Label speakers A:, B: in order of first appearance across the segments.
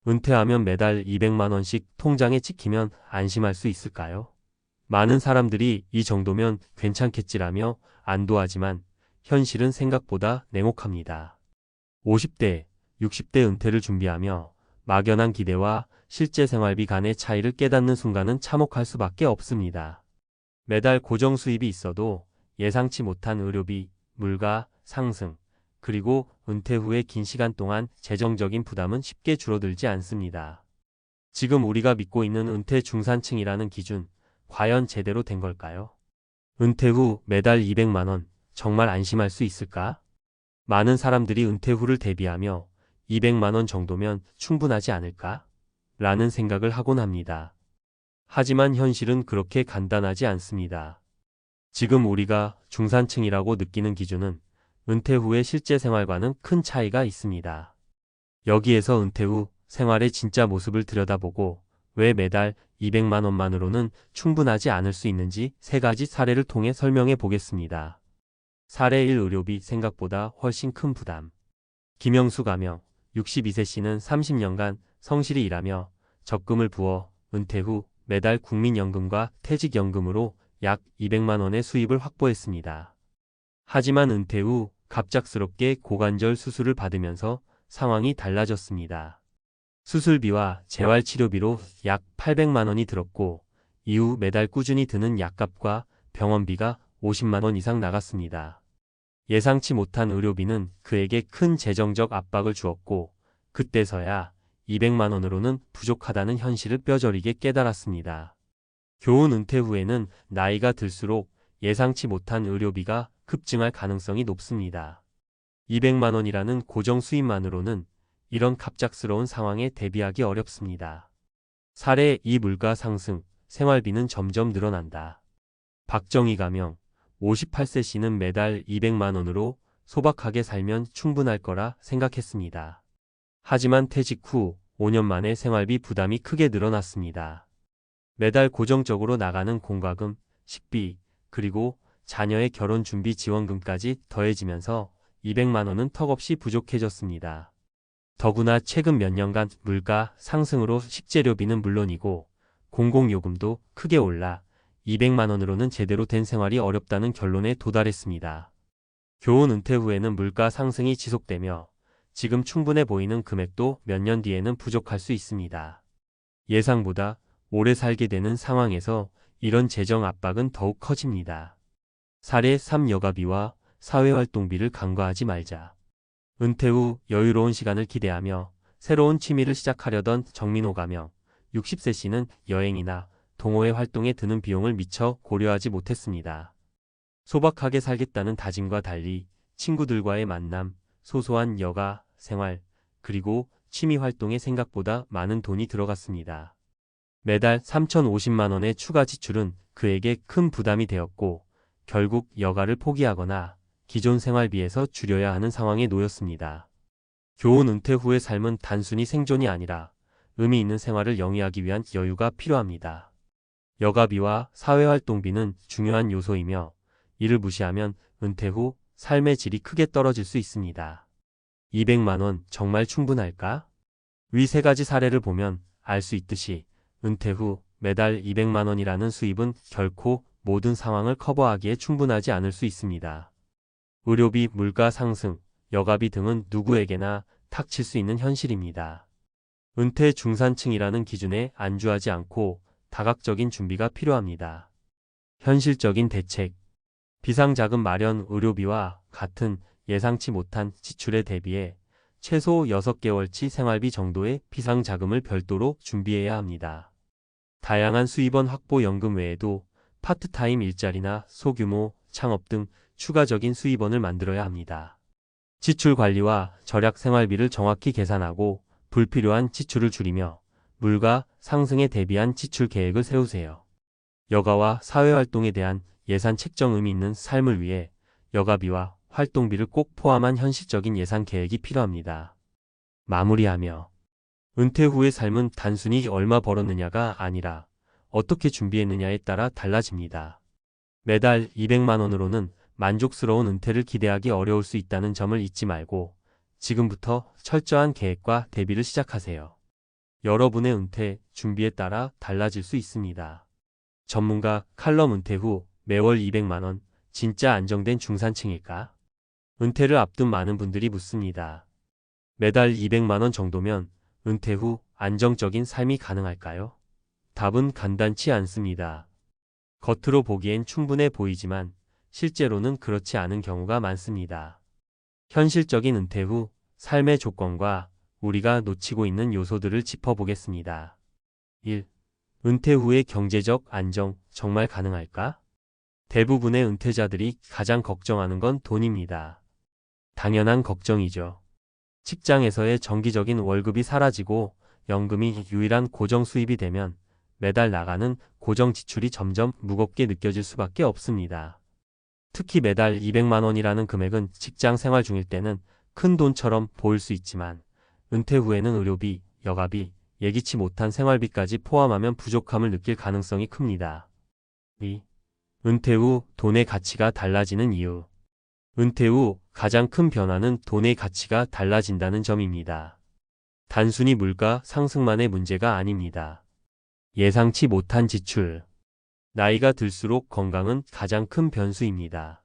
A: 은퇴하면 매달 200만 원씩 통장에 찍히면 안심할 수 있을까요? 많은 사람들이 이 정도면 괜찮겠지라며 안도하지만 현실은 생각보다 냉혹합니다. 50대, 60대 은퇴를 준비하며 막연한 기대와 실제 생활비 간의 차이를 깨닫는 순간은 참혹할 수밖에 없습니다. 매달 고정 수입이 있어도 예상치 못한 의료비, 물가 상승, 그리고 은퇴 후의 긴 시간 동안 재정적인 부담은 쉽게 줄어들지 않습니다. 지금 우리가 믿고 있는 은퇴 중산층이라는 기준, 과연 제대로 된 걸까요? 은퇴 후 매달 200만 원, 정말 안심할 수 있을까? 많은 사람들이 은퇴 후를 대비하며 200만 원 정도면 충분하지 않을까? 라는 생각을 하곤 합니다. 하지만 현실은 그렇게 간단하지 않습니다. 지금 우리가 중산층이라고 느끼는 기준은 은퇴 후의 실제 생활과는 큰 차이가 있습니다. 여기에서 은퇴 후 생활의 진짜 모습을 들여다보고 왜 매달 200만 원만으로는 충분하지 않을 수 있는지 세 가지 사례를 통해 설명해 보겠습니다. 사례 1. 의료비 생각보다 훨씬 큰 부담. 김영수 가명 62세 씨는 30년간 성실히 일하며 적금을 부어 은퇴 후 매달 국민연금과 퇴직연금으로 약 200만 원의 수입을 확보했습니다. 하지만 은퇴 후 갑작스럽게 고관절 수술을 받으면서 상황이 달라졌습니다. 수술비와 재활치료비로 약 800만 원이 들었고 이후 매달 꾸준히 드는 약값과 병원비가 50만 원 이상 나갔습니다. 예상치 못한 의료비는 그에게 큰 재정적 압박을 주었고 그때서야 200만 원으로는 부족하다는 현실을 뼈저리게 깨달았습니다. 교훈 은퇴 후에는 나이가 들수록 예상치 못한 의료비가 급증할 가능성이 높습니다. 200만 원이라는 고정 수입만으로는 이런 갑작스러운 상황에 대비하기 어렵습니다. 사례 2. 물가 상승, 생활비는 점점 늘어난다. 박정희 가명 58세 씨는 매달 200만 원으로 소박하게 살면 충분할 거라 생각했습니다. 하지만 퇴직 후 5년 만에 생활비 부담이 크게 늘어났습니다. 매달 고정적으로 나가는 공과금, 식비, 그리고 자녀의 결혼 준비 지원금까지 더해지면서 200만 원은 턱없이 부족해졌습니다. 더구나 최근 몇 년간 물가 상승으로 식재료비는 물론이고 공공요금도 크게 올라 200만 원으로는 제대로 된 생활이 어렵다는 결론에 도달했습니다. 교훈 은퇴 후에는 물가 상승이 지속되며 지금 충분해 보이는 금액도 몇 년 뒤에는 부족할 수 있습니다. 예상보다 오래 살게 되는 상황에서 이런 재정 압박은 더욱 커집니다. 사례 3. 여가비와 사회활동비를 간과하지 말자. 은퇴 후 여유로운 시간을 기대하며 새로운 취미를 시작하려던 정민호 가명 60세 씨는 여행이나 동호회 활동에 드는 비용을 미처 고려하지 못했습니다. 소박하게 살겠다는 다짐과 달리 친구들과의 만남, 소소한 여가, 생활, 그리고 취미 활동에 생각보다 많은 돈이 들어갔습니다. 매달 3,050만 원의 추가 지출은 그에게 큰 부담이 되었고 결국 여가를 포기하거나 기존 생활비에서 줄여야 하는 상황에 놓였습니다. 교훈 은퇴 후의 삶은 단순히 생존이 아니라 의미 있는 생활을 영위하기 위한 여유가 필요합니다. 여가비와 사회활동비는 중요한 요소이며 이를 무시하면 은퇴 후 삶의 질이 크게 떨어질 수 있습니다. 200만 원 정말 충분할까? 위 세 가지 사례를 보면 알 수 있듯이 은퇴 후 매달 200만 원이라는 수입은 결코 모든 상황을 커버하기에 충분하지 않을 수 있습니다. 의료비, 물가 상승, 여가비 등은 누구에게나 닥칠 수 있는 현실입니다. 은퇴 중산층이라는 기준에 안주하지 않고 다각적인 준비가 필요합니다. 현실적인 대책, 비상자금 마련, 의료비와 같은 예상치 못한 지출에 대비해 최소 6개월치 생활비 정도의 비상자금을 별도로 준비해야 합니다. 다양한 수입원 확보 연금 외에도 파트타임 일자리나 소규모 창업 등 추가적인 수입원을 만들어야 합니다. 지출 관리와 절약 생활비를 정확히 계산하고 불필요한 지출을 줄이며 물가 상승에 대비한 지출 계획을 세우세요. 여가와 사회활동에 대한 예산 책정 의미 있는 삶을 위해 여가비와 활동비를 꼭 포함한 현실적인 예산 계획이 필요합니다. 마무리하며 은퇴 후의 삶은 단순히 얼마 벌었느냐가 아니라 어떻게 준비했느냐에 따라 달라집니다. 매달 200만 원으로는 만족스러운 은퇴를 기대하기 어려울 수 있다는 점을 잊지 말고 지금부터 철저한 계획과 대비를 시작하세요. 여러분의 은퇴 준비에 따라 달라질 수 있습니다. 전문가 칼럼 은퇴 후 매월 200만 원, 진짜 안정된 중산층일까? 은퇴를 앞둔 많은 분들이 묻습니다. 매달 200만 원 정도면 은퇴 후 안정적인 삶이 가능할까요? 답은 간단치 않습니다. 겉으로 보기엔 충분해 보이지만 실제로는 그렇지 않은 경우가 많습니다. 현실적인 은퇴 후 삶의 조건과 우리가 놓치고 있는 요소들을 짚어보겠습니다. 1. 은퇴 후의 경제적 안정 정말 가능할까? 대부분의 은퇴자들이 가장 걱정하는 건 돈입니다. 당연한 걱정이죠. 직장에서의 정기적인 월급이 사라지고 연금이 유일한 고정 수입이 되면 매달 나가는 고정 지출이 점점 무겁게 느껴질 수밖에 없습니다. 특히 매달 200만 원이라는 금액은 직장 생활 중일 때는 큰 돈처럼 보일 수 있지만 은퇴 후에는 의료비, 여가비, 예기치 못한 생활비까지 포함하면 부족함을 느낄 가능성이 큽니다. 2. 은퇴 후 돈의 가치가 달라지는 이유. 은퇴 후 가장 큰 변화는 돈의 가치가 달라진다는 점입니다. 단순히 물가 상승만의 문제가 아닙니다. 예상치 못한 지출. 나이가 들수록 건강은 가장 큰 변수입니다.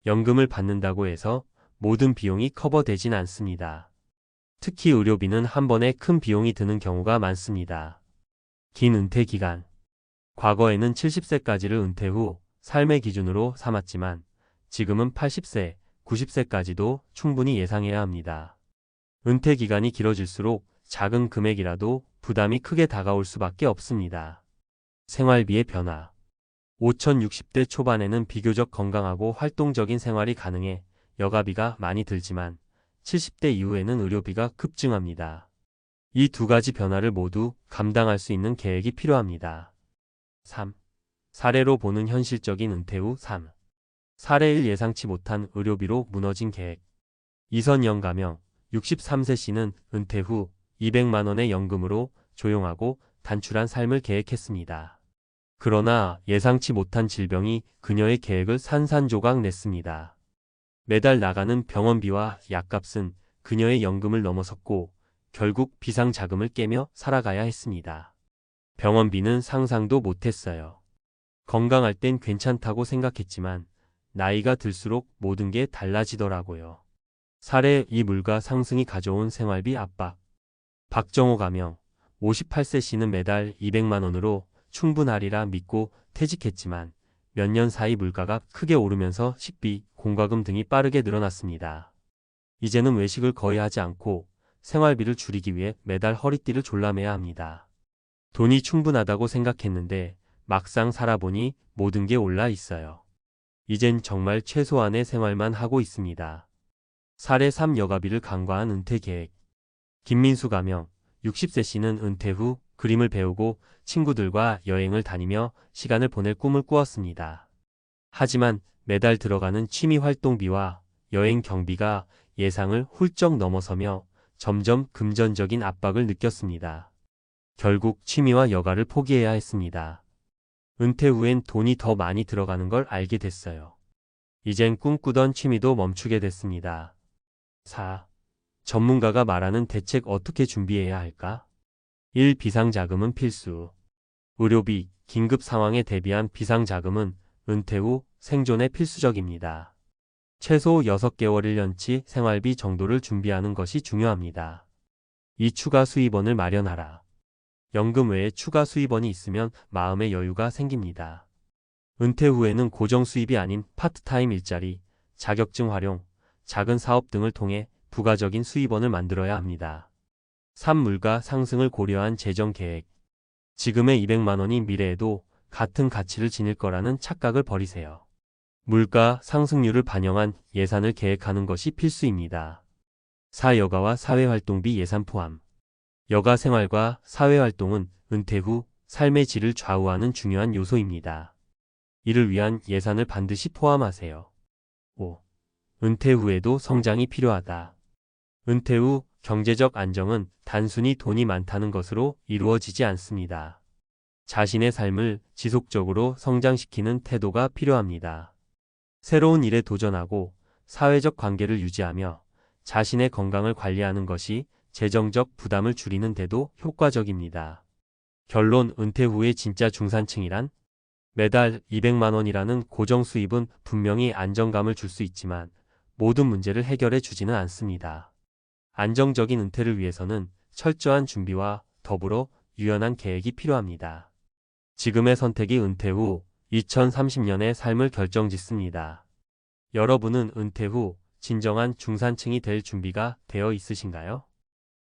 A: 연금을 받는다고 해서 모든 비용이 커버되진 않습니다. 특히 의료비는 한 번에 큰 비용이 드는 경우가 많습니다. 긴 은퇴 기간. 과거에는 70세까지를 은퇴 후 삶의 기준으로 삼았지만 지금은 80세, 90세까지도 충분히 예상해야 합니다. 은퇴 기간이 길어질수록 작은 금액이라도 부담이 크게 다가올 수밖에 없습니다. 생활비의 변화. 5060대 초반에는 비교적 건강하고 활동적인 생활이 가능해 여가비가 많이 들지만 70대 이후에는 의료비가 급증합니다. 이 두 가지 변화를 모두 감당할 수 있는 계획이 필요합니다. 3. 사례로 보는 현실적인 은퇴 후 삶. 사례 1. 예상치 못한 의료비로 무너진 계획. 이선영 가명 63세 씨는 은퇴 후 200만 원의 연금으로 조용하고 단출한 삶을 계획했습니다. 그러나 예상치 못한 질병이 그녀의 계획을 산산조각 냈습니다. 매달 나가는 병원비와 약값은 그녀의 연금을 넘어섰고 결국 비상자금을 깨며 살아가야 했습니다. 병원비는 상상도 못했어요. 건강할 땐 괜찮다고 생각했지만 나이가 들수록 모든 게 달라지더라고요. 사례 2. 물가 상승이 가져온 생활비 압박. 박정호 가명 58세 씨는 매달 200만 원으로 충분하리라 믿고 퇴직했지만 몇 년 사이 물가가 크게 오르면서 식비, 공과금 등이 빠르게 늘어났습니다. 이제는 외식을 거의 하지 않고 생활비를 줄이기 위해 매달 허리띠를 졸라매야 합니다. 돈이 충분하다고 생각했는데 막상 살아보니 모든 게 올라 있어요. 이젠 정말 최소한의 생활만 하고 있습니다. 사례 3. 여가비를 간과한 은퇴 계획. 김민수 가명 60세 씨는 은퇴 후 그림을 배우고 친구들과 여행을 다니며 시간을 보낼 꿈을 꾸었습니다. 하지만 매달 들어가는 취미 활동비와 여행 경비가 예상을 훌쩍 넘어서며 점점 금전적인 압박을 느꼈습니다. 결국 취미와 여가를 포기해야 했습니다. 은퇴 후엔 돈이 더 많이 들어가는 걸 알게 됐어요. 이젠 꿈꾸던 취미도 멈추게 됐습니다. 4. 전문가가 말하는 대책 어떻게 준비해야 할까? 1. 비상자금은 필수. 의료비, 긴급 상황에 대비한 비상자금은 은퇴 후 생존에 필수적입니다. 최소 6개월 1년치 생활비 정도를 준비하는 것이 중요합니다. 2. 추가 수입원을 마련하라. 연금 외에 추가 수입원이 있으면 마음의 여유가 생깁니다. 은퇴 후에는 고정 수입이 아닌 파트타임 일자리, 자격증 활용, 작은 사업 등을 통해 부가적인 수입원을 만들어야 합니다. 3. 물가 상승을 고려한 재정 계획. 지금의 200만 원이 미래에도 같은 가치를 지닐 거라는 착각을 버리세요. 물가 상승률을 반영한 예산을 계획하는 것이 필수입니다. 4. 여가와 사회활동비 예산 포함. 여가 생활과 사회활동은 은퇴 후 삶의 질을 좌우하는 중요한 요소입니다. 이를 위한 예산을 반드시 포함하세요. 5. 은퇴 후에도 성장이 필요하다. 은퇴 후 경제적 안정은 단순히 돈이 많다는 것으로 이루어지지 않습니다. 자신의 삶을 지속적으로 성장시키는 태도가 필요합니다. 새로운 일에 도전하고 사회적 관계를 유지하며 자신의 건강을 관리하는 것이 재정적 부담을 줄이는 데도 효과적입니다. 결론, 은퇴 후의 진짜 중산층이란? 매달 200만 원이라는 고정 수입은 분명히 안정감을 줄 수 있지만 모든 문제를 해결해 주지는 않습니다. 안정적인 은퇴를 위해서는 철저한 준비와 더불어 유연한 계획이 필요합니다. 지금의 선택이 은퇴 후 2030년의 삶을 결정짓습니다. 여러분은 은퇴 후 진정한 중산층이 될 준비가 되어 있으신가요?